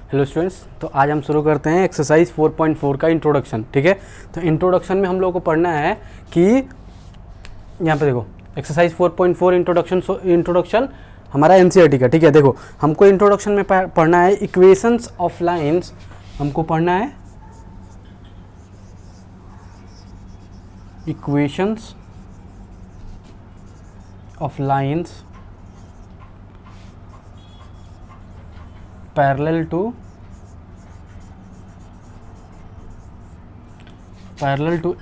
Hello students, तो आज हम शुरू करते हैं एक्सरसाइज 4.4 का इंट्रोडक्शन। ठीक है, तो इंट्रोडक्शन में हम लोग को पढ़ना है कि यहाँ पे देखो एक्सरसाइज 4.4 इंट्रोडक्शन हमारा एनसीईआरटी का। ठीक है, देखो हमको इंट्रोडक्शन में पढ़ना है इक्वेशंस ऑफ लाइंस। हमको पढ़ना है equations of lines parallel to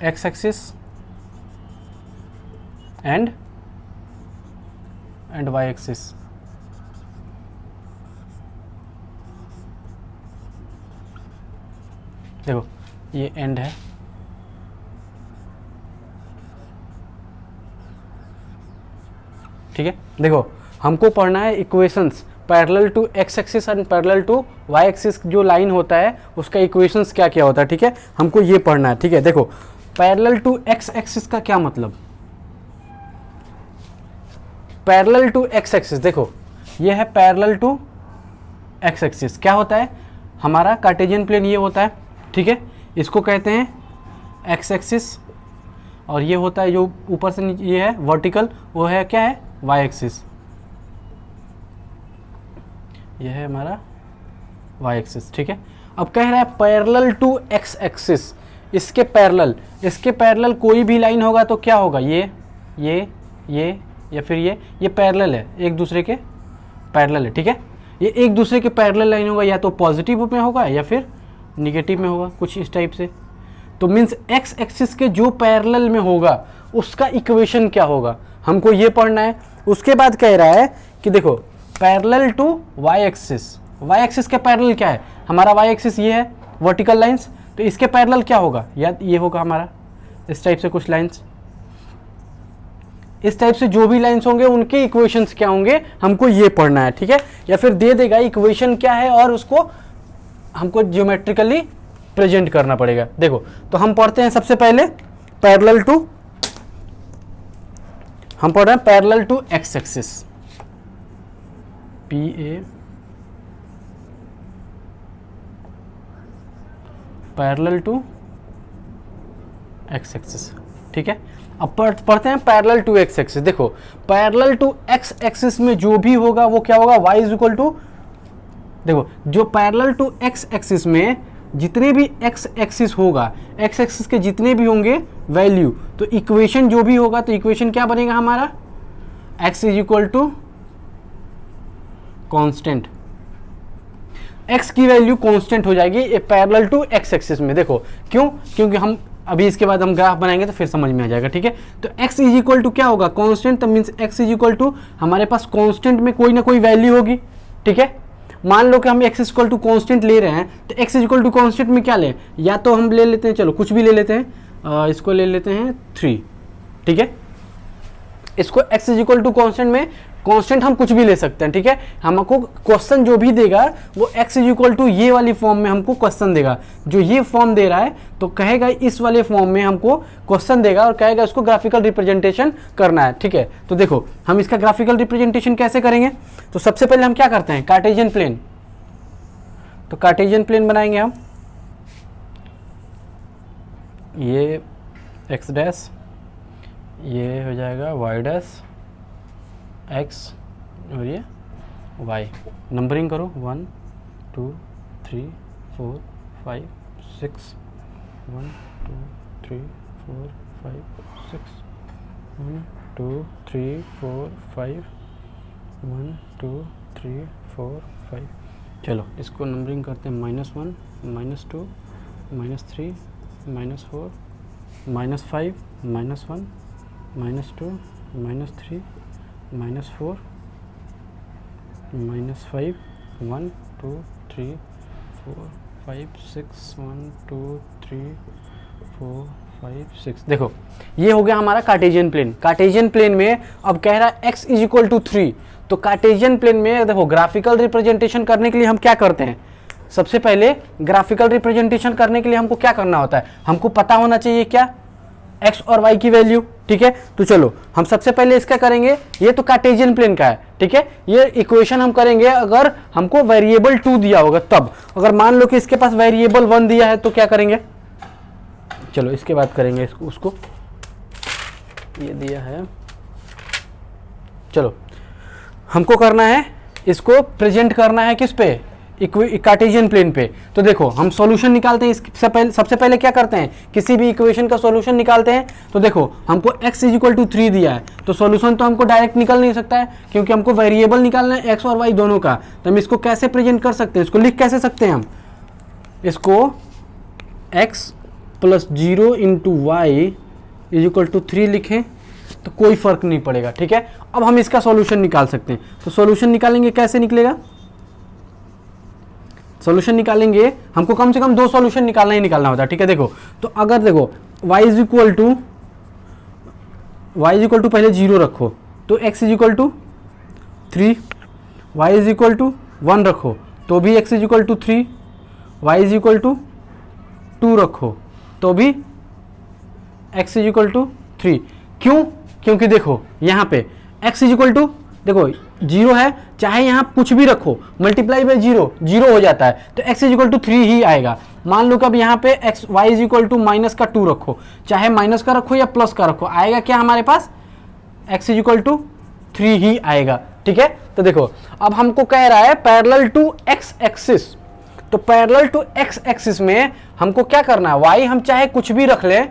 x axis and y axis। देखो ये एंड है, ठीक है। देखो हमको पढ़ना है equations parallel to x axis and parallel to y axis. जो लाइन होता है उसका इक्वेशंस क्या क्या होता है, ठीक है, हमको ये पढ़ना है। ठीक है, देखो पैरेलल टू एक्स एक्सिस का क्या मतलब, पैरेलल टू एक्स एक्सिस, देखो ये है पैरेलल टू एक्स एक्सिस। क्या होता है हमारा कार्टेशियन प्लेन ये होता है, ठीक है, इसको कहते हैं एक्स एक्सिस। और ये होता है जो ऊपर से ये है वर्टिकल, वो है क्या है वाई एक्सिस। यह है हमारा वाई एक्सिस, ठीक है। अब कह रहा है पैरेलल टू एक्स एक्सिस, इसके पैरेलल कोई भी लाइन होगा तो क्या होगा, ये या फिर ये पैरेलल है, एक दूसरे के पैरेलल है, ठीक है। ये एक दूसरे के पैरेलल लाइन होगा, या तो पॉजिटिव में होगा या फिर निगेटिव में होगा, कुछ इस टाइप से। तो मीन्स एक्स एक्सिस के जो पैरेलल में होगा उसका इक्वेशन क्या होगा, हमको ये पढ़ना है। उसके बाद कह रहा है कि देखो पैरेलल टू वाई एक्सिस के पैरेलल क्या है, हमारा वाई एक्सिस ये है वर्टिकल लाइंस, तो इसके पैरेलल क्या होगा, या ये होगा हमारा इस टाइप से कुछ लाइंस। इस टाइप से जो भी लाइंस होंगे उनके इक्वेशंस क्या होंगे हमको ये पढ़ना है, ठीक है। या फिर दे देगा इक्वेशन क्या है और उसको हमको ज्योमेट्रिकली प्रेजेंट करना पड़ेगा। देखो तो हम पढ़ते हैं सबसे पहले पैरेलल टू, हम पढ़ रहे हैं parallel to x axis, PA parallel to x axis, ठीक है। अब पढ़ते हैं पैरेलल टू एक्स एक्सिस। देखो पैरेलल टू एक्स एक्सिस में जो भी होगा वो क्या होगा, y इज इक्वल टू, देखो जो पैरेलल टू एक्स एक्सिस में जितने भी एक्स एक्सिस होगा, एक्स एक्सिस के जितने भी होंगे वैल्यू, तो इक्वेशन जो भी होगा, तो इक्वेशन क्या बनेगा हमारा, x is equal to constant, x की वैल्यू कांस्टेंट हो जाएगी पैरेलल टू एक्स एक्सिस में। देखो क्यों, क्योंकि हम अभी इसके बाद हम ग्राफ बनाएंगे तो फिर समझ में आ जाएगा, ठीक है। तो x इज इक्वल टू क्या होगा कांस्टेंट, तो means x is equal to हमारे पास कांस्टेंट में कोई ना कोई वैल्यू होगी, ठीक है। मान लो कि हम x इक्वल टू कांस्टेंट ले रहे हैं, तो x इक्वल टू कांस्टेंट में क्या लें, या तो हम ले लेते हैं, चलो कुछ भी ले लेते हैं, इसको ले लेते हैं 3, ठीक है। इसको x इक्वल टू कांस्टेंट में कांस्टेंट हम कुछ भी ले सकते हैं, ठीक है। हमको क्वेश्चन जो भी देगा वो x इक्वल टू ये वाली फॉर्म में हमको क्वेश्चन देगा। जो ये फॉर्म दे रहा है तो कहेगा इस वाले फॉर्म में हमको क्वेश्चन देगा और कहेगा इसको ग्राफिकल रिप्रेजेंटेशन करना है, ठीक है। तो देखो हम इसका ग्राफिकल रिप्रेजेंटेशन कैसे करेंगे, तो सबसे पहले हम क्या करते हैं कार्टेशियन प्लेन, तो कार्टेशियन प्लेन बनाएंगे हम, ये x डैश, ये हो जाएगा y डैश x और ये y। नंबरिंग करो 1 2 3 4 5 6, 1 2 3 4 5 6, 1 2 3 4 5, 1 2 3 4 5। चलो इसको नंबरिंग करते हैं -1 -2 -3 -4 -5 -1 -2 -3 -4 -5 1 2 3 4 5 6 1 2 3 4 5 6। देखो ये हो गया हमारा कार्टेशियन प्लेन। कार्टेशियन प्लेन में अब कह रहा है x इज इक्वल टू 3, तो कार्टेशियन प्लेन में देखो ग्राफिकल रिप्रेजेंटेशन करने के लिए हम क्या करते हैं, सबसे पहले ग्राफिकल रिप्रेजेंटेशन करने के लिए हमको क्या करना होता है, हमको पता होना चाहिए क्या, एक्स और वाई की वैल्यू, ठीक है। तो चलो हम सबसे पहले इसका करेंगे, ये तो कार्टेशियन प्लेन का है, ठीक है। ये इक्वेशन हम करेंगे अगर हमको वेरिएबल 2 दिया होगा तब। अगर मान लो कि इसके पास वेरिएबल 1 दिया है तो क्या करेंगे, चलो इसके बाद करेंगे उसको, ये दिया है, चलो हमको करना है, इसको प्रेजेंट करना है किस पे, कार्टेशियन प्लेन पे। तो देखो हम सॉल्यूशन निकालते हैं, इससे पहले सबसे पहले क्या करते हैं, किसी भी इक्वेशन का सॉल्यूशन निकालते हैं। तो देखो हमको x = 3 दिया है, तो सॉल्यूशन तो हमको डायरेक्ट निकल नहीं सकता है, क्योंकि हमको वेरिएबल निकालना है x और y दोनों का। तो हम इसको कैसे प्रेजेंट कर सकते हैं, इसको लिख कैसे सकते हैं हम, इसको x + 0 × y = 3 लिखें तो कोई फर्क नहीं पड़ेगा, ठीक है। अब हम इसका सॉल्यूशन निकाल सकते हैं। तो सॉल्यूशन निकालेंगे, कैसे निकलेगा, सॉल्यूशन निकालेंगे, हमको कम से कम 2 सॉल्यूशन निकालना होता है, ठीक है। देखो तो अगर देखो y = पहले 0 रखो तो x = 3, y = 1 रखो तो भी x = 3, y = 2 रखो तो भी x = 3। क्यों, क्योंकि देखो यहाँ पे x = देखो 0 है, चाहे यहाँ कुछ भी रखो, मल्टीप्लाई बाय 0 हो जाता है, तो x = 3 ही आएगा। मान लो कि अब यहाँ पे y = -2 रखो, चाहे माइनस का रखो या प्लस का रखो, आएगा क्या हमारे पास, x = 3 ही आएगा, ठीक है। तो देखो अब हमको कह रहा है पैरेलल टू x एक्सिस, तो पैरेलल टू x एक्सिस में हमको क्या करना है, y हम चाहे कुछ भी रख लें,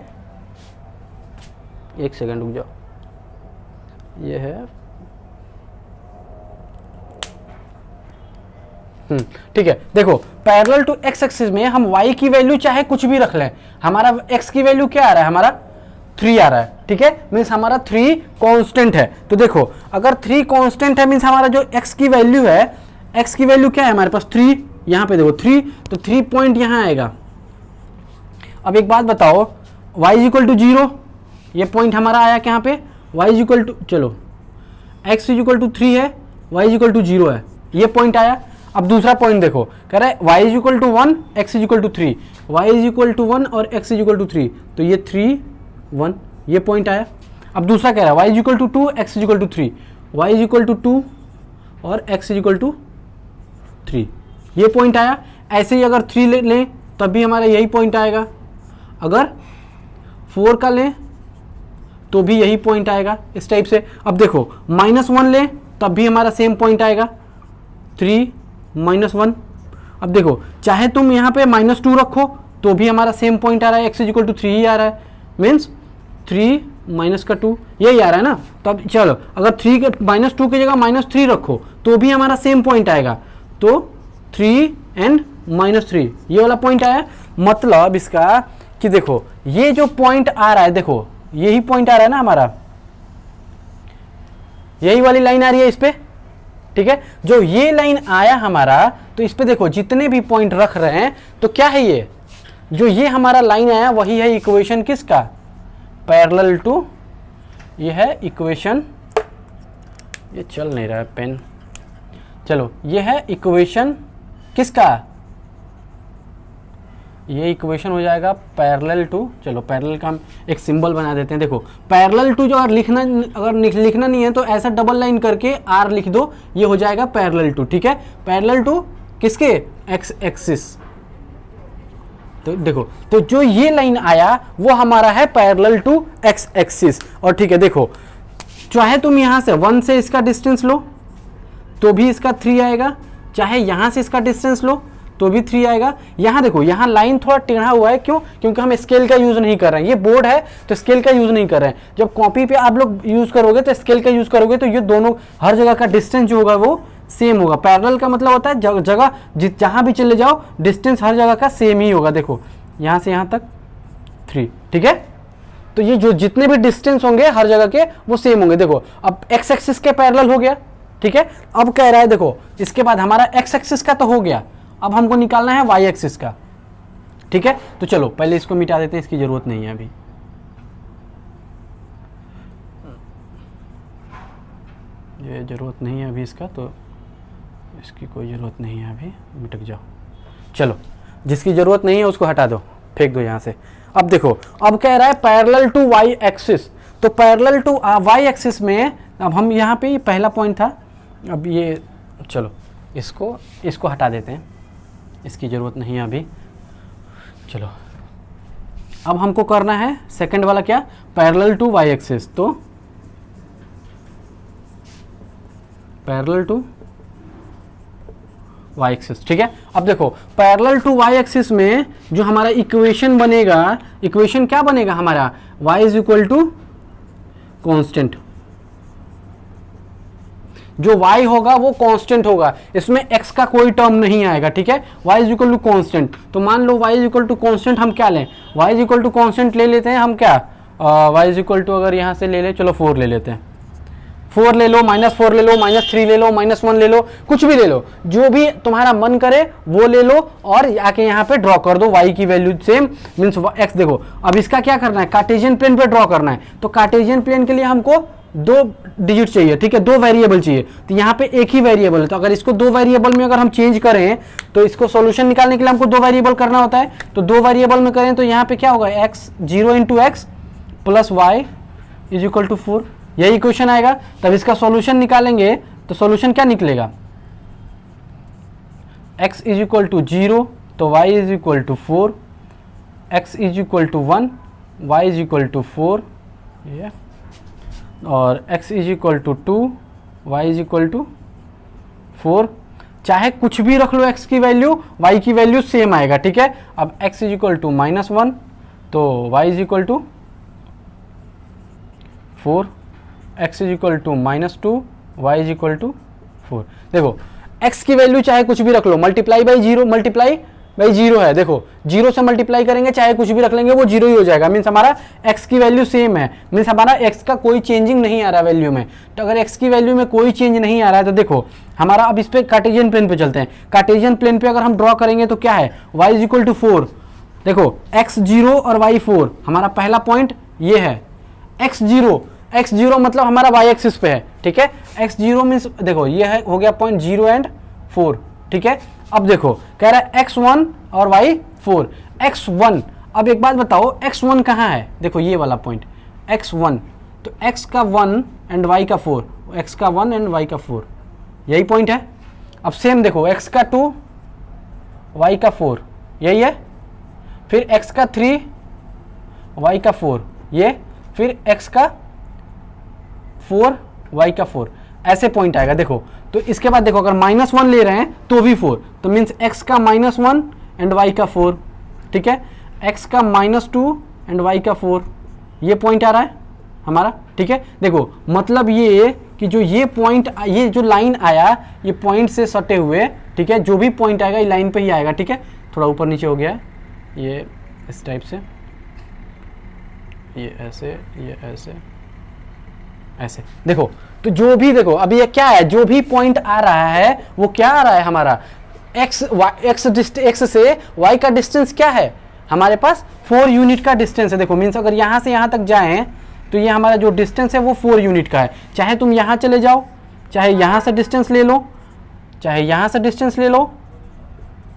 एक सेकंड रुक जाओ, ये है ठीक है। देखो पैरेलल टू x एक्सिस में हम y की वैल्यू चाहे कुछ भी रख लें, हमारा x की वैल्यू क्या आ रहा है, हमारा 3 आ रहा है, ठीक है। मीन्स हमारा 3 कांस्टेंट है। तो देखो अगर 3 कांस्टेंट है मीन्स हमारा जो x की वैल्यू है, x की वैल्यू क्या है हमारे पास 3, यहाँ पे देखो 3, तो 3 पॉइंट यहाँ आएगा। अब एक बात बताओ, y = 0, ये पॉइंट हमारा आया यहाँ पे, y = चलो x = 3 है, y = 0 है, ये पॉइंट आया। अब दूसरा पॉइंट देखो, कह रहा है y = 1, x = 3, y = 1 और x = 3, तो ये 3 1, ये पॉइंट आया। अब दूसरा कह रहा है y = 2, x = 3, y = 2 और x = 3, ये पॉइंट आया। ऐसे ही अगर 3 लें तब भी हमारा यही पॉइंट आएगा, अगर 4 का लें तो भी यही पॉइंट आएगा, इस टाइप से। अब देखो -1 लें तब भी हमारा सेम पॉइंट आएगा, 3 -1। अब देखो चाहे तुम यहाँ पे -2 रखो तो भी हमारा सेम पॉइंट आ रहा है, x = 3 ही आ रहा है, मीन्स 3 -2 यही आ रहा है ना। तो अब चलो अगर 3 के -2 की जगह -3 रखो तो भी हमारा सेम पॉइंट आएगा, तो 3 and -3 ये वाला पॉइंट आया। मतलब इसका कि देखो ये जो पॉइंट आ रहा है, देखो यही पॉइंट आ रहा है ना हमारा, यही वाली लाइन आ रही है इस पे, ठीक है। जो ये लाइन आया हमारा, तो इस पे देखो जितने भी पॉइंट रख रहे हैं, तो क्या है ये जो ये हमारा लाइन आया वही है इक्वेशन किसका, पैरेलल टू, ये है इक्वेशन, ये चल नहीं रहा है पेन, चलो ये है इक्वेशन किसका, ये इक्वेशन हो जाएगा पैरेलल टू, चलो पैरेलल का हम एक सिंबल बना देते हैं। देखो पैरेलल टू जो अगर लिखना नहीं है तो ऐसा डबल लाइन करके आर लिख दो, ये हो जाएगा पैरेलल टू, ठीक है। पैरेलल टू किसके, एक्स एक्सिस। तो देखो तो जो ये लाइन आया वो हमारा है पैरेलल टू एक्स एक्सिस। और ठीक है देखो, चाहे तुम यहां से 1 से इसका डिस्टेंस लो तो भी इसका 3 आएगा, चाहे यहां से इसका डिस्टेंस लो तो भी 3 आएगा। यहाँ देखो यहाँ लाइन थोड़ा टेढ़ा हुआ है, क्यों, क्योंकि हम स्केल का यूज नहीं कर रहे हैं, ये बोर्ड है तो स्केल का यूज नहीं कर रहे हैं। जब कॉपी पे आप लोग यूज करोगे तो स्केल का यूज करोगे तो ये दोनों हर जगह का डिस्टेंस जो होगा वो सेम होगा। पैरेलल का मतलब होता है जगह जहाँ भी चले जाओ डिस्टेंस हर जगह का सेम ही होगा। देखो यहाँ से यहाँ तक 3, ठीक है। तो ये जो जितने भी डिस्टेंस होंगे हर जगह के वो सेम होंगे। देखो अब एक्स एक्सिस के पैरेलल हो गया, ठीक है। अब कह रहा है देखो इसके बाद हमारा एक्स एक्सिस का तो हो गया, अब हमको निकालना है वाई एक्सिस का, ठीक है। तो चलो पहले इसको मिटा देते हैं, इसकी जरूरत नहीं है अभी। ये जरूरत नहीं है अभी इसका, तो इसकी कोई ज़रूरत नहीं है अभी, मिटक जाओ। चलो जिसकी ज़रूरत नहीं है उसको हटा दो, फेंक दो यहाँ से। अब देखो, अब कह रहा है पैरेलल टू वाई एक्सिस, तो पैरेलल टू वाई एक्सिस में अब हम यहाँ पे ये पहला पॉइंट था, अब ये चलो इसको हटा देते हैं, इसकी ज़रूरत नहीं है अभी। चलो अब हमको करना है सेकंड वाला क्या, पैरेलल टू वाई एक्सिस, तो पैरेलल टू वाई एक्सिस, ठीक है। अब देखो पैरेलल टू वाई एक्सिस में जो हमारा इक्वेशन बनेगा, इक्वेशन क्या बनेगा हमारा, y is equal to constant, जो y होगा वो कांस्टेंट होगा, इसमें x का कोई टर्म नहीं आएगा, ठीक है। y is equal to constant, तो मान लो y is equal to constant हम क्या लें, y is equal to constant ले लेते हैं हम क्या, y इज इक्वल टू अगर यहाँ से ले ले, चलो 4 ले लेते हैं, 4 ले लो, -4 ले लो, -3 ले लो, -1 ले लो, कुछ भी ले लो, जो भी तुम्हारा मन करे वो ले लो और आके यहाँ पे ड्रॉ कर दो y की वैल्यू सेम, मीन्स x। देखो अब इसका क्या करना है, कार्टेशियन प्लेन पे ड्रॉ करना है, तो कार्टेशियन प्लेन के लिए हमको 2 डिजिट चाहिए, ठीक है, 2 वेरिएबल चाहिए, तो यहाँ पे एक ही वेरिएबल है, तो अगर इसको 2 वेरिएबल में अगर हम चेंज करें तो इसको सॉल्यूशन निकालने के लिए हमको 2 वेरिएबल करना होता है, तो 2 वेरिएबल में करें तो यहाँ पे क्या होगा, x 0 into x plus y is equal to 4, यही इक्वेशन आएगा। तब इसका सॉल्यूशन निकालेंगे तो सॉल्यूशन क्या निकलेगा, x इज इक्वल टू 0 तो y is equal to 4, x is equal to 1, y is equal to 4, ये, और x is equal to 2, y is equal to 4, चाहे कुछ भी रख लो x की वैल्यू, y की वैल्यू सेम आएगा, ठीक है। अब x इज इक्वल टू -1 तो y is equal to 4, x is equal to -2, y is equal to 4। देखो x की वैल्यू चाहे कुछ भी रख लो, मल्टीप्लाई बाई 0 है, देखो 0 से मल्टीप्लाई करेंगे चाहे कुछ भी रख लेंगे वो 0 ही हो जाएगा, मीन्स हमारा x की वैल्यू सेम है, मीन्स हमारा x का कोई चेंजिंग नहीं आ रहा वैल्यू में। तो अगर x की वैल्यू में कोई चेंज नहीं आ रहा है तो देखो हमारा, अब इस पे कार्टेशियन प्लेन पे चलते हैं, कार्टेशियन प्लेन पे अगर हम ड्रॉ करेंगे तो क्या है, y इज इक्वल टू 4, देखो x 0 और y 4, हमारा पहला पॉइंट ये है, x 0 मतलब हमारा y एक्सिस पे है, ठीक है। x 0 मीन्स देखो ये है, हो गया पॉइंट 0 एंड 4, ठीक है। अब देखो कह रहा है x1 और y 4, x1, अब एक बात बताओ x1 कहाँ है, देखो ये वाला पॉइंट x1, तो x का 1 एंड y का 4, x का 1 एंड y का 4, यही पॉइंट है। अब सेम देखो x का 2 y का 4, यही है, फिर x का 3 y का 4, ये, फिर x का 4 y का 4, ऐसे पॉइंट आएगा। देखो तो इसके बाद देखो अगर -1 ले रहे हैं तो भी 4, तो मीन्स x का -1 एंड y का 4, ठीक है, x का -2 एंड y का 4, ये पॉइंट आ रहा है हमारा, ठीक है। देखो मतलब ये कि जो ये पॉइंट, ये जो लाइन आया ये पॉइंट से सटे हुए, ठीक है, जो भी पॉइंट आएगा ये लाइन पे ही आएगा, ठीक है। थोड़ा ऊपर नीचे हो गया है ये इस टाइप से, ये ऐसे, ये ऐसे, देखो तो जो भी, देखो अभी ये क्या है, जो भी पॉइंट आ रहा है वो क्या आ रहा है हमारा, x से y का डिस्टेंस क्या है हमारे पास, 4 यूनिट का डिस्टेंस है। देखो मीन्स अगर यहाँ से यहाँ तक जाएं तो ये हमारा जो डिस्टेंस है वो 4 यूनिट का है, चाहे तुम यहाँ चले जाओ, चाहे यहाँ से डिस्टेंस ले लो, चाहे यहाँ से डिस्टेंस ले लो,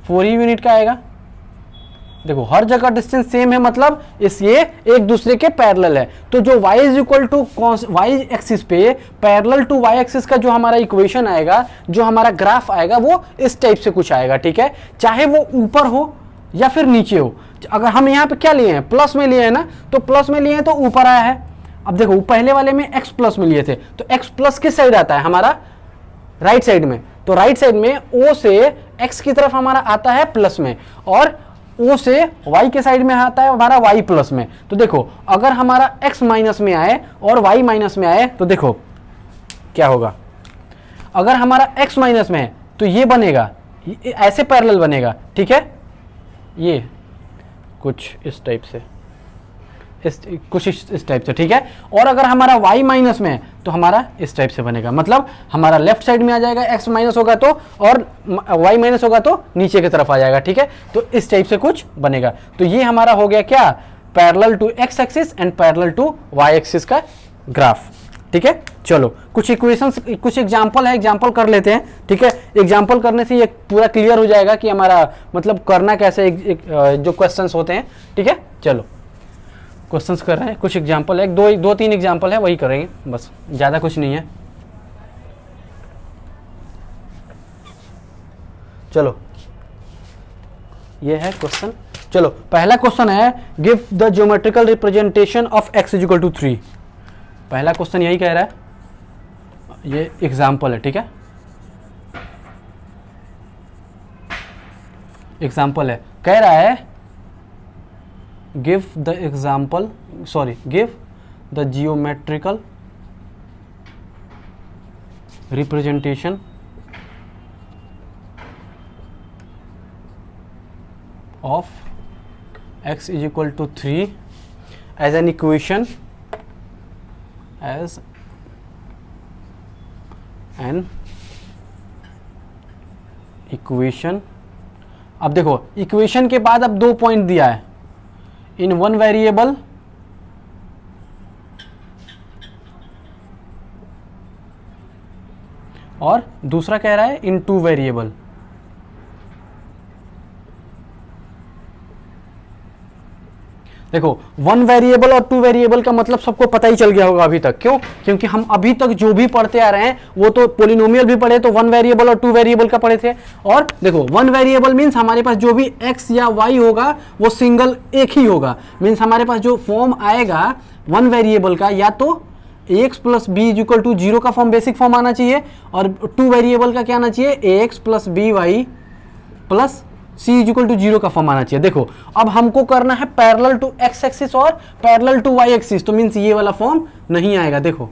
4 ही यूनिट का आएगा। देखो हर जगह डिस्टेंस सेम है, मतलब इस ये एक दूसरे के पैरेलल है। तो जो y is equal to y axis पे पैरेलल टू y एक्सिस का जो हमारा इक्वेशन आएगा, जो हमारा ग्राफ आएगा वो इस टाइप से कुछ आएगा, ठीक है, चाहे वो ऊपर हो या फिर नीचे हो। अगर हम यहाँ पे क्या लिए हैं, प्लस में लिए हैं ना, तो प्लस में लिए हैं तो ऊपर आया है। अब देखो पहले वाले में x प्लस में लिए थे, तो x प्लस किस साइड आता है हमारा, राइट साइड में, तो राइट साइड में o से x की तरफ हमारा आता है प्लस में, और o से y के साइड में आता है हमारा y प्लस में। तो देखो अगर हमारा x माइनस में आए और y माइनस में आए तो देखो क्या होगा, अगर हमारा x माइनस में है तो ये बनेगा, ऐसे पैरेलल बनेगा, ठीक है, ये कुछ इस टाइप से, कुछ इस टाइप से, ठीक है। और अगर हमारा y माइनस में है तो हमारा इस टाइप से बनेगा, मतलब हमारा लेफ्ट साइड में आ जाएगा, x माइनस होगा तो, और y माइनस होगा तो नीचे की तरफ आ जाएगा, ठीक है। तो इस टाइप से कुछ बनेगा। तो ये हमारा हो गया क्या, parallel to x axis and parallel to y axis का ग्राफ, ठीक है। चलो कुछ इक्वेशंस, कुछ एग्जांपल है, एग्जांपल कर लेते हैं, ठीक है। एग्जांपल करने से ये पूरा क्लियर हो जाएगा कि हमारा मतलब करना कैसे, जो क्वेश्चंस होते हैं, ठीक है। चलो क्वेश्चंस कर रहे हैं, कुछ एग्जांपल है, दो तीन एग्जांपल है, वही करेंगे बस, ज़्यादा कुछ नहीं है। चलो ये है क्वेश्चन। चलो पहला क्वेश्चन है give the geometrical representation of x is equal to 3। पहला क्वेश्चन यही कह रहा है, ये एग्जाम्पल है, ठीक है, एग्जाम्पल है, कह रहा है give the example, sorry give the geometrical representation of x is equal to 3 as an equation, as an equation। अब देखो इक्वेशन के बाद अब 2 पॉइंट दिया है, इन वन वेरिएबल और दूसरा कह रहा है इन 2 वेरिएबल। देखो 1 वेरिएबल और 2 वेरिएबल का मतलब सबको पता ही चल गया होगा अभी तक, क्यों? क्योंकि हम अभी तक जो भी पढ़ते आ रहे हैं वो तो पोलिनोमियल भी पढ़े, तो 1 वेरिएबल और 2 वेरिएबल का पढ़े थे। और देखो 1 वेरिएबल मीन्स हमारे पास जो भी x या y होगा वो सिंगल एक ही होगा, मीन्स हमारे पास जो फॉर्म आएगा 1 वेरिएबल का या तो ax plus b is equal to 0 का फॉर्म, बेसिक फॉर्म आना चाहिए, और 2 वेरिएबल का क्या आना चाहिए, ax plus B Y plus c is equal to 0 का फॉर्म आना चाहिए। देखो अब हमको करना है पैरेलल टू x एक्सिस और पैरेलल टू y एक्सिस, तो मीन्स ये वाला फॉर्म नहीं आएगा। देखो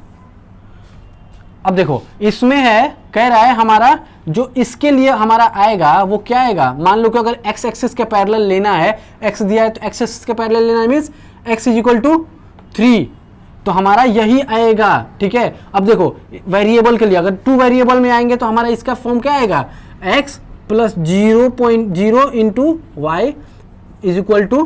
अब देखो इसमें है, कह रहा है हमारा जो इसके लिए हमारा आएगा वो क्या आएगा, मान लो कि अगर x एक्सिस के पैरेलल लेना है, x दिया है तो x एक्सिस के पैरेलल लेना है, means x is equal to 3, तो हमारा यही आएगा, ठीक है। अब देखो वेरिएबल के लिए अगर 2 वेरिएबल में आएंगे तो हमारा इसका फॉर्म क्या आएगा, x plus 0.0 into Y is equal to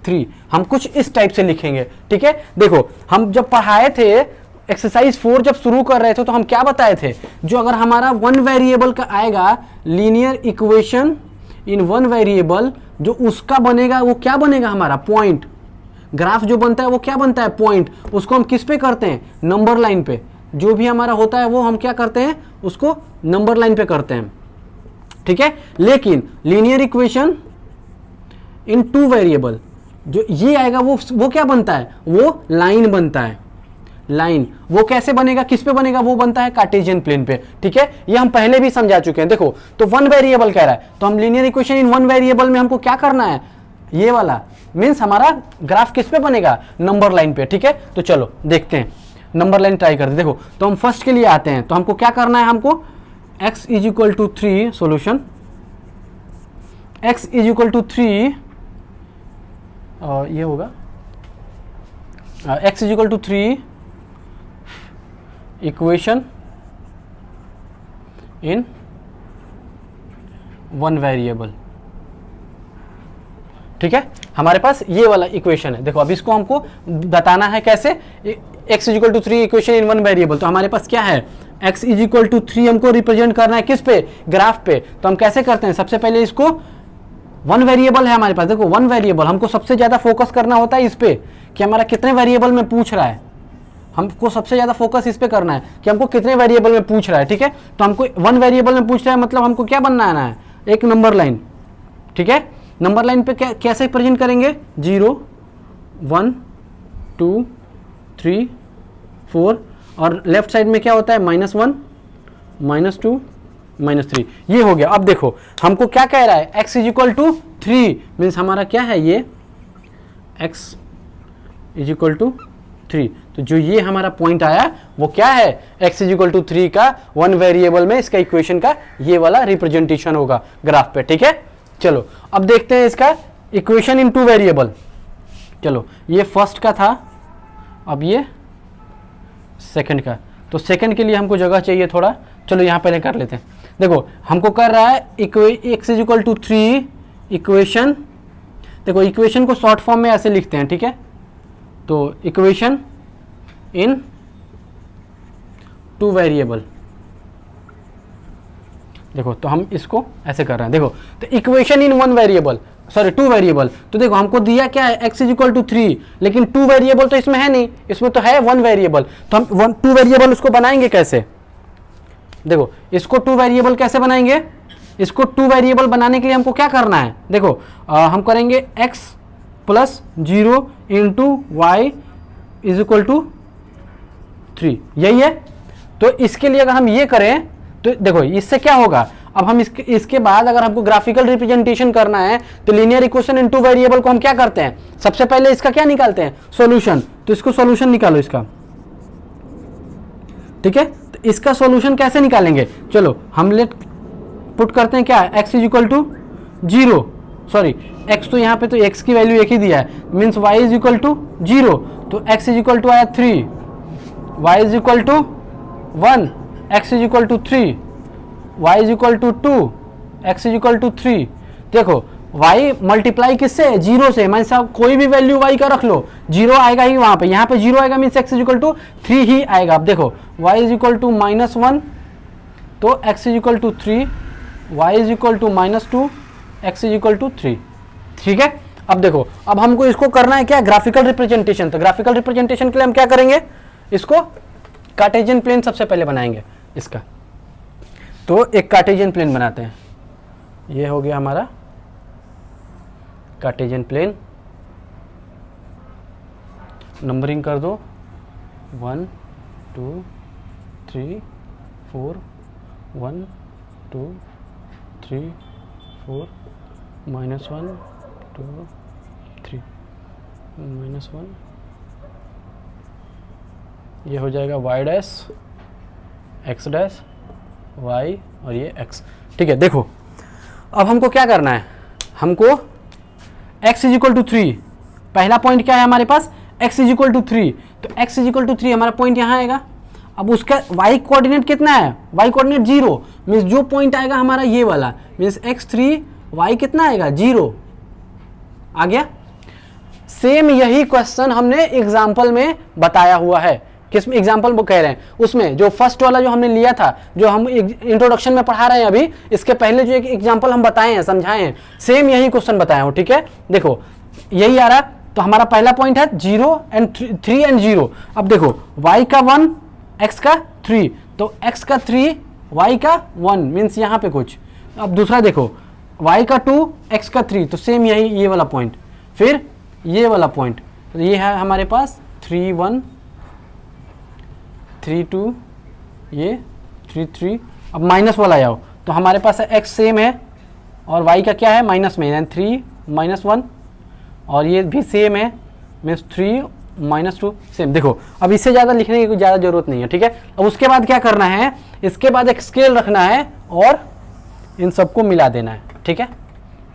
3। हम कुछ इस टाइप से लिखेंगे, ठीक है। देखो हम जब पढ़ाए थे एक्सरसाइज 4 जब शुरू कर रहे थे तो हम क्या बताए थे, जो अगर हमारा 1 वेरिएबल का आएगा लीनियर इक्वेशन इन 1 वेरिएबल, जो उसका बनेगा वो क्या बनेगा, हमारा पॉइंट ग्राफ जो बनता है वो क्या बनता है, पॉइंट। उसको हम किस पे करते हैं, नंबर लाइन पे। जो भी हमारा होता है वो हम क्या करते हैं, उसको नंबर लाइन पे करते हैं, ठीक है। लेकिन लीनियर इक्वेशन इन 2 वेरिएबल जो ये आएगा वो क्या बनता है, वो लाइन बनता है। लाइन वो कैसे बनेगा, किस पे बनेगा, वो बनता है कार्टेशियन प्लेन पे, ठीक है। ये हम पहले भी समझा चुके हैं। देखो तो 1 वेरिएबल कह रहा है, तो हम लीनियर इक्वेशन इन 1 वेरिएबल में हमको क्या करना है, ये वाला मीन्स हमारा ग्राफ किस पे बनेगा, नंबर लाइन पे, ठीक है। तो चलो देखते हैं, नंबर लाइन ट्राई करते हैं। देखो तो हम फर्स्ट के लिए आते हैं, तो हमको क्या करना है, हमको x is equal to 3 solution, x is equal to 3 ये होगा x is equal to 3 equation in 1 variable, ठीक है। हमारे पास ये वाला इक्वेशन है। देखो अब इसको हमको बताना है कैसे, x is equal to 3 equation in 1 variable, तो हमारे पास क्या है, x इज इक्वल टू 3 हमको रिप्रेजेंट करना है किस पे, ग्राफ पे। तो हम कैसे करते हैं, सबसे पहले इसको 1 वेरिएबल है हमारे पास, देखो 1 वेरिएबल, हमको सबसे ज्यादा फोकस करना होता है इस पे कि हमारा कितने वेरिएबल में पूछ रहा है, हमको सबसे ज्यादा फोकस इस पे करना है कि हमको कितने वेरिएबल में पूछ रहा है, ठीक है। तो हमको 1 वेरिएबल में पूछ रहा है, मतलब हमको क्या बनाना है, एक नंबर लाइन, ठीक है। नंबर लाइन पे कैसे प्रेजेंट करेंगे, 0 1 2 3 4, और लेफ्ट साइड में क्या होता है, -1 -2 -3, ये हो गया। अब देखो हमको क्या कह रहा है, x is equal to 3 means हमारा क्या है, ये x इज इक्वल टू 3, तो जो ये हमारा पॉइंट आया वो क्या है, x इज इक्वल टू 3 का 1 वेरिएबल में इसका इक्वेशन का ये वाला रिप्रेजेंटेशन होगा ग्राफ पे, ठीक है। चलो अब देखते हैं इसका इक्वेशन इन 2 वेरिएबल। चलो ये फर्स्ट का था, अब ये सेकंड का, तो सेकंड के लिए हमको जगह चाहिए थोड़ा, चलो यहाँ पहले कर लेते हैं। देखो हमको कर रहा है x is equal to 3 equation, देखो इक्वेशन को शॉर्ट फॉर्म में ऐसे लिखते हैं, ठीक है। तो इक्वेशन इन 2 वेरिएबल, देखो तो हम इसको ऐसे कर रहे हैं। देखो तो equation in 1 variable, sorry 2 variable, तो देखो हमको दिया क्या है x इज इक्वल टू 3, लेकिन 2 वेरिएबल तो इसमें है नहीं, इसमें तो है 1 वेरिएबल, तो हम 2 वेरिएबल उसको बनाएंगे कैसे? देखो इसको 2 वेरिएबल कैसे बनाएंगे? इसको 2 वेरिएबल बनाने के लिए हमको क्या करना है? देखो हम करेंगे x plus 0 into Y is equal to 3, यही है। तो इसके लिए अगर हम ये करें तो देखो इससे क्या होगा, अब हम इसके बाद अगर हमको ग्राफिकल रिप्रेजेंटेशन करना है तो लीनियर इक्वेशन इन 2 वेरिएबल को हम क्या करते हैं, सबसे पहले इसका क्या निकालते हैं, सॉल्यूशन। तो इसको सॉल्यूशन निकालो इसका, ठीक है। तो इसका सॉल्यूशन कैसे निकालेंगे, चलो हम लेट पुट करते हैं क्या, x is equal to 0, sorry x तो यहाँ पे तो x की वैल्यू एक ही दिया है, means y is equal to 0, तो x इज इक्वल टू आया 3, y is equal to 1, x is equal to 3, y is equal to 2, x is equal to 3। देखो y मल्टीप्लाई किससे, 0 से, मीन्स आप कोई भी वैल्यू y का रख लो 0 आएगा ही वहां पे, यहाँ पे 0 आएगा means x is equal to 3 ही आएगा। अब देखो y इज इक्वल टू -1, तो x is equal to 3, y is equal to -2, x is equal to 3, ठीक है। अब देखो अब हमको इसको करना है क्या, ग्राफिकल रिप्रेजेंटेशन। तो ग्राफिकल रिप्रेजेंटेशन के लिए हम क्या करेंगे, इसको कार्टेशियन प्लेन सबसे पहले बनाएंगे इसका। तो एक कार्टेशियन प्लेन बनाते हैं, ये हो गया हमारा कार्टेशियन प्लेन, नंबरिंग कर दो 1 2 3 4, 1 2 3 4, -1 2 3 -1, ये हो जाएगा y dash x dash y और ये x, ठीक है। देखो अब हमको क्या करना है, हमको x इज इक्वल टू 3, पहला पॉइंट क्या है हमारे पास, x इज इक्वल टू 3, तो x इज इक्वल टू 3 हमारा पॉइंट यहाँ आएगा। अब उसका y कोऑर्डिनेट कितना है, y कोऑर्डिनेट 0, मीन्स जो पॉइंट आएगा हमारा ये वाला, मीन्स x3 y कितना आएगा 0, आ गया। सेम यही क्वेश्चन हमने एग्जाम्पल में बताया हुआ है, किसमें एग्जाम्पल वो कह रहे हैं, उसमें जो फर्स्ट वाला जो हमने लिया था, जो हम इंट्रोडक्शन में पढ़ा रहे हैं अभी, इसके पहले जो एक एग्जाम्पल हम बताए हैं, समझाए हैं, सेम यही क्वेश्चन बताया हूँ, ठीक है। देखो यही आ रहा, तो हमारा पहला पॉइंट है 0 एंड 3 एंड 0। अब देखो y का 1 x का 3, तो x का 3 y का 1, मीन्स यहाँ पे कुछ। अब दूसरा देखो y का 2 x का 3, तो सेम यही ये वाला पॉइंट, फिर ये वाला पॉइंट, तो ये है हमारे पास 3 1 3 2, ये 3 3। अब माइनस वाला आओ, तो हमारे पास x सेम है और y का क्या है माइनस में, यानी 3 -1, और ये भी सेम है, मीन्स 3 -2 सेम। देखो अब इससे ज़्यादा लिखने की कोई ज़्यादा जरूरत नहीं है, ठीक है। अब उसके बाद क्या करना है, इसके बाद एक स्केल रखना है और इन सबको मिला देना है, ठीक है,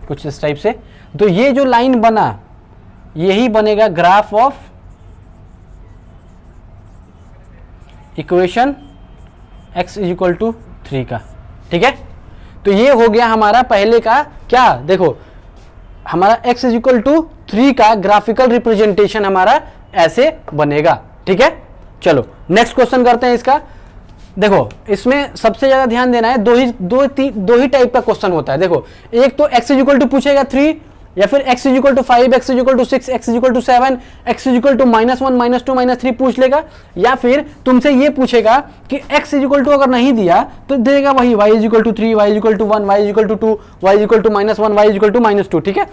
कुछ इस टाइप से। तो ये जो लाइन बना यही बनेगा graph of equation x is equal to 3 का, ठीक है। तो ये हो गया हमारा पहले का क्या, देखो हमारा x इज इक्वल टू 3 का ग्राफिकल रिप्रेजेंटेशन हमारा ऐसे बनेगा, ठीक है। चलो नेक्स्ट क्वेश्चन करते हैं इसका। देखो इसमें सबसे ज्यादा ध्यान देना है, दो ही टाइप का क्वेश्चन होता है। देखो एक तो x इज इक्वल टू पूछेगा 3, या फिर x is equal to 5, x is equal to 6, x is equal to 7, x is equal to -1 -2 -3 पूछ लेगा, या फिर तुमसे ये पूछेगा कि x इज इक्वल टू अगर नहीं दिया तो देगा वही y is equal to 3, y is equal to 1, y is equal to 2, y is equal to -1, y is equal to -2, ठीक है।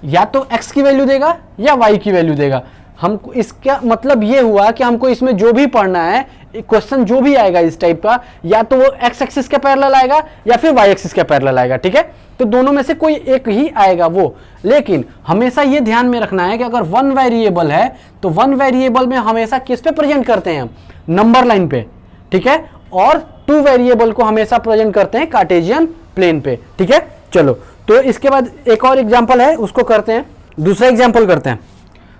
या तो x की वैल्यू देगा या y की वैल्यू देगा। हमको इसका मतलब ये हुआ कि हमको इसमें जो भी पढ़ना है, क्वेश्चन जो भी आएगा इस टाइप का, या तो वो x एक्सिस के पैरेलल आएगा या फिर y एक्सिस के पैरेलल आएगा, ठीक है। तो दोनों में से कोई एक ही आएगा वो, लेकिन हमेशा ये ध्यान में रखना है कि अगर 1 वेरिएबल है तो 1 वेरिएबल में हमेशा किस पे प्रेजेंट करते हैं, नंबर लाइन पे, ठीक है, और 2 वेरिएबल को हमेशा प्रेजेंट करते हैं कार्टेशियन प्लेन पे, ठीक है। चलो तो इसके बाद एक और एग्जाम्पल है, उसको करते हैं, दूसरा एग्जाम्पल करते हैं।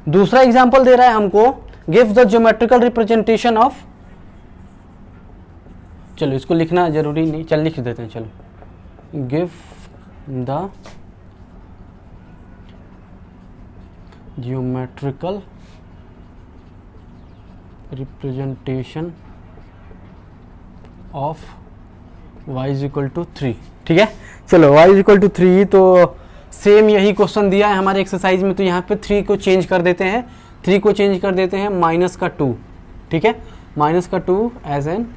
दूसरा एग्जाम्पल दे रहा है हमको, give the geometrical representation of, चलो इसको लिखना जरूरी नहीं, चल लिख देते हैं, चलो give the geometrical representation of y is equal to 3, ठीक है। चलो y इज इक्वल टू 3, तो सेम यही क्वेश्चन दिया है हमारे एक्सरसाइज में, तो यहाँ पे 3 को चेंज कर देते हैं, 3 को चेंज कर देते हैं माइनस का 2, ठीक है, माइनस का 2 एज एन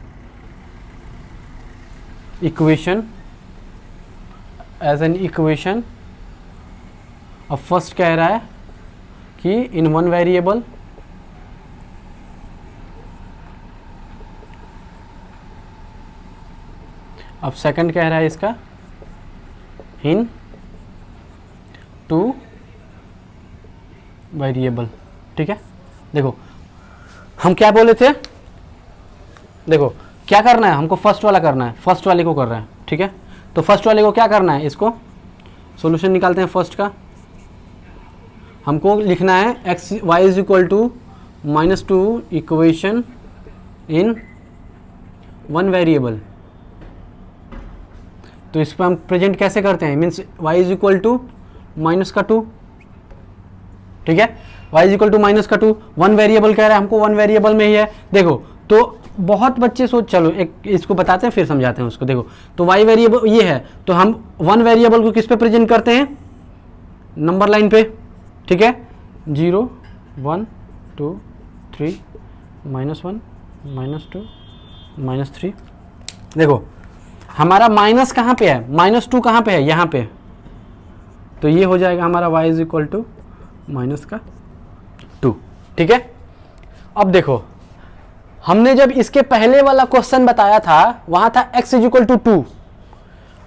इक्वेशन, अब फर्स्ट कह रहा है कि इन वन वेरिएबल, अब सेकंड कह रहा है इसका इन 2 वेरिएबल, ठीक है। देखो हम क्या बोले थे, देखो क्या करना है हमको, फर्स्ट वाला करना है, फर्स्ट वाले को कर रहे हैं, ठीक है। तो फर्स्ट वाले को क्या करना है, इसको सॉल्यूशन निकालते हैं फर्स्ट का। हमको लिखना है X Y is equal to -2 equation in one variable. तो इस पर हम प्रेजेंट कैसे करते हैं, means y is equal to -2, ठीक है, y is equal to -2, one variable कह रहा है हमको, वन वेरिएबल में ही है। देखो तो बहुत बच्चे सोच, चलो एक इसको बताते हैं फिर समझाते हैं उसको। देखो तो y वेरिएबल ये है, तो हम वन वेरिएबल को किस पे प्रेजेंट करते हैं, नंबर लाइन पे, ठीक है, 0 1 2 3 -1 -2 -3। देखो हमारा माइनस कहाँ पे है, -2 कहाँ पे है, यहाँ पे, तो ये हो जाएगा हमारा y इज इक्वल टू -2, ठीक है। अब देखो हमने जब इसके पहले वाला क्वेश्चन बताया था वहाँ था x इज इक्वल टू 2,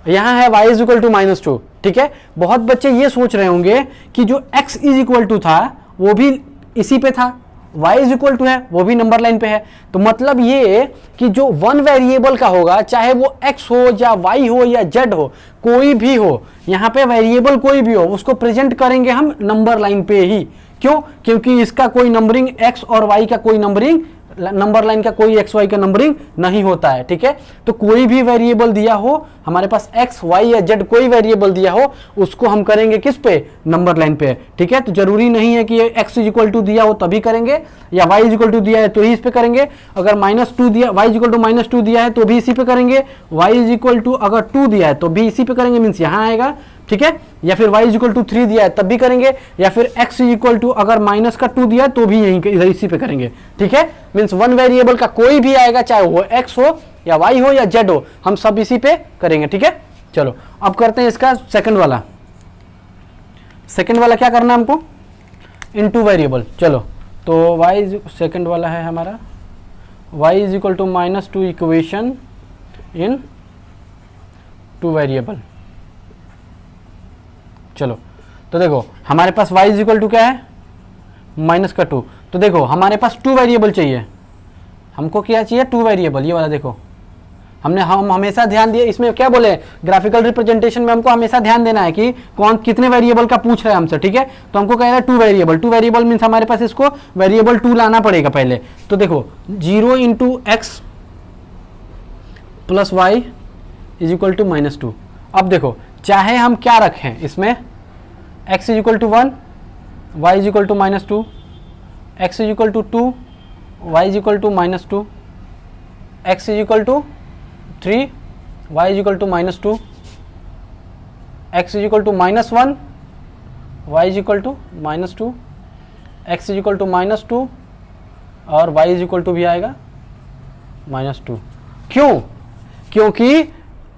यहाँ है y इज इक्वल टू -2, ठीक है। बहुत बच्चे ये सोच रहे होंगे कि जो x इज इक्वल टू था वो भी इसी पे था, y इज इक्वल टू है वो भी नंबर लाइन पे है। तो मतलब ये कि जो वन वेरिएबल का होगा, चाहे वो x हो या y हो या z हो, कोई भी हो, यहाँ पे वेरिएबल कोई भी हो, उसको प्रेजेंट करेंगे हम नंबर लाइन पे ही। क्यों, क्योंकि इसका कोई नंबरिंग x और y का कोई नंबरिंग, नंबर लाइन का कोई एक्स वाई का नंबरिंग नहीं होता है, ठीक है। तो कोई भी वेरिएबल दिया हो हमारे पास, एक्स वाई या जेड कोई वेरिएबल दिया हो, उसको हम करेंगे किस पे, नंबर लाइन पे, ठीक है। तो जरूरी नहीं है कि ये एक्स इज इक्वल टू दिया हो तभी करेंगे, या वाई इज इक्वल टू दिया है तो ही इस पे करेंगे। अगर -2 दिया, वाई इज इक्वल टू -2 दिया है तो भी इसी पे करेंगे, वाई इज इक्वल टू अगर 2 दिया है तो भी इसी पे करेंगे, मीन्स यहाँ आएगा, ठीक है। या फिर y इज इक्वल टू 3 दिया है तब भी करेंगे, या फिर x इज इक्वल टू अगर -2 दिया है तो भी यहीं इधर इसी पे करेंगे, ठीक है। मीन्स वन वेरिएबल का कोई भी आएगा, चाहे वो x हो या y हो या z हो, हम सब इसी पे करेंगे, ठीक है। चलो अब करते हैं इसका सेकंड वाला। सेकंड वाला क्या करना है हमको, इन 2 वेरिएबल। चलो तो y सेकंड वाला है हमारा y is equal to -2 equation in 2 variable. चलो तो देखो हमारे पास y इज इक्वल टू क्या है, -2। तो देखो हमारे पास 2 वेरिएबल चाहिए, हमको क्या चाहिए, 2 वेरिएबल, ये वाला देखो। हम हमेशा ध्यान दिया, इसमें क्या बोले, ग्राफिकल रिप्रेजेंटेशन में हमको हमेशा ध्यान देना है कि कौन कितने वेरिएबल का पूछ रहा है हमसे, ठीक है। तो हमको कह रहा है 2 वेरिएबल, 2 वेरिएबल मीन्स हमारे पास इसको वेरिएबल 2 लाना पड़ेगा पहले। तो देखो 0 × x + y is equal to -2। अब देखो चाहे हम क्या रखें इसमें, x is equal to 1, y is equal to -2, x is equal to 2, y is equal to -2, x is equal to 3, y is equal to -2, x is equal to -1, y is equal to -2, x is equal to -2 और y is equal to भी आएगा -2। क्यों, क्योंकि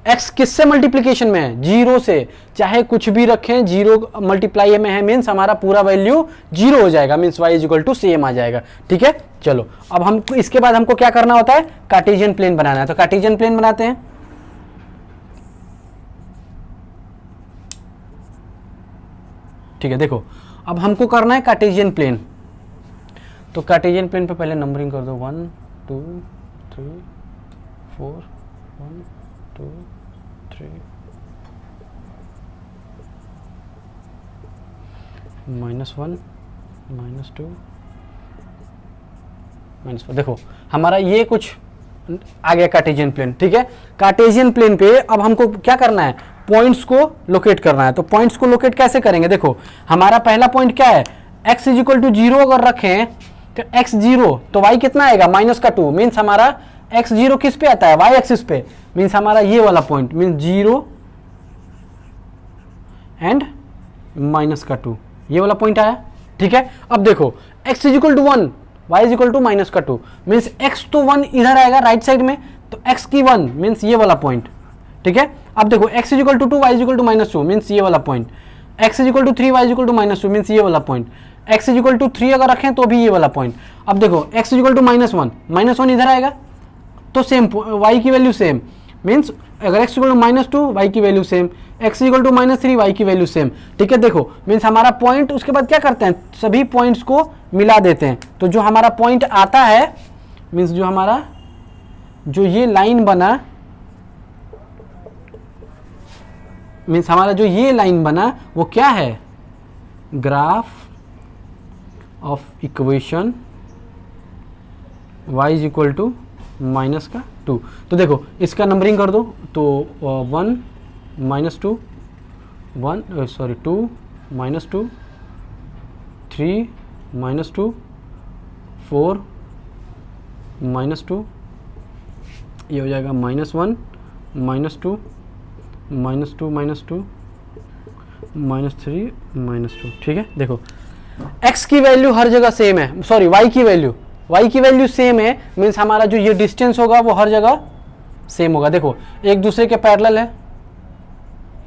x किससे multiplication में है, 0 से। चाहे कुछ भी रखें, 0 मल्टीप्लाई में है मीन्स हमारा पूरा वैल्यू 0 हो जाएगा, means y is equal to same आ जाएगा, ठीक है। चलो अब हम इसके बाद हमको क्या करना होता है, कार्टेशियन प्लेन बनाना है। तो कार्टेशियन प्लेन बनाते हैं। ठीक है, देखो अब हमको करना है कार्टेशियन प्लेन। तो कार्टेशियन प्लेन पे पहले नंबरिंग कर दो, 1 2 3 4 1 2 3 -1 -2 -4। देखो हमारा ये कुछ आ गया कार्टेशियन प्लेन, ठीक है। कार्टेशियन प्लेन पे अब हमको क्या करना है, पॉइंट्स को लोकेट करना है। तो पॉइंट्स को लोकेट कैसे करेंगे, देखो हमारा पहला पॉइंट क्या है, x इज इक्वल टू 0 अगर रखें तो x 0 तो y कितना आएगा, -2, मीन्स हमारा x 0 किस पे आता है, y एक्सिस पे, मीन्स हमारा ये वाला पॉइंट मीन्स 0 एंड माइनस का 2, ये वाला पॉइंट आया, ठीक है। अब देखो x is equal to 1, y is equal to minus का 2, मीन्स x तो 1 इधर आएगा राइट साइड में, तो x की 1 मीन्स ये वाला पॉइंट, ठीक है। अब देखो x is equal to 2, y is equal to minus 2 means ये वाला point, x is equal to 3, y is equal to minus 2 means ये वाला point, x is equal to 3 अगर रखें तो भी ये वाला पॉइंट। अब देखो x इज इक्वल टू -1 इधर आएगा तो सेम, y की वैल्यू सेम, मीन्स अगर x इक्वल टू -2 y की value same, x equal to -3 y की वैल्यू सेम, ठीक है। देखो मीन्स हमारा पॉइंट, उसके बाद क्या करते हैं, सभी पॉइंट्स को मिला देते हैं, तो जो हमारा पॉइंट आता है, मीन्स जो हमारा जो ये लाइन बना, मीन्स हमारा जो ये लाइन बना वो क्या है, graph of equation y is equal to minus का 2। तो देखो इसका नंबरिंग कर दो, तो 1 -2 1 सॉरी 2 -2 3 -2 4 -2, ये हो जाएगा -1 -2 -2 -2 -3 -2, ठीक है। देखो x की वैल्यू हर जगह सेम है, सॉरी y की वैल्यू सेम है, मीन्स हमारा जो ये डिस्टेंस होगा वो हर जगह सेम होगा। देखो एक दूसरे के पैरेलल है,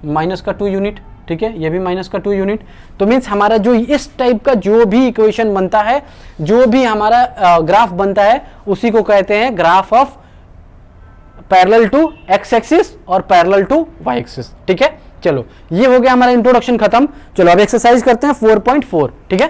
माइनस का 2 यूनिट, ठीक है, ये भी माइनस का 2 यूनिट, तो मीन्स हमारा जो इस टाइप का जो भी इक्वेशन बनता है, जो भी हमारा ग्राफ बनता है, उसी को कहते हैं graph of parallel to x axis और पैरेलल टू y एक्सिस, ठीक है। चलो ये हो गया हमारा इंट्रोडक्शन खत्म। चलो अब एक्सरसाइज करते हैं 4.4, ठीक है।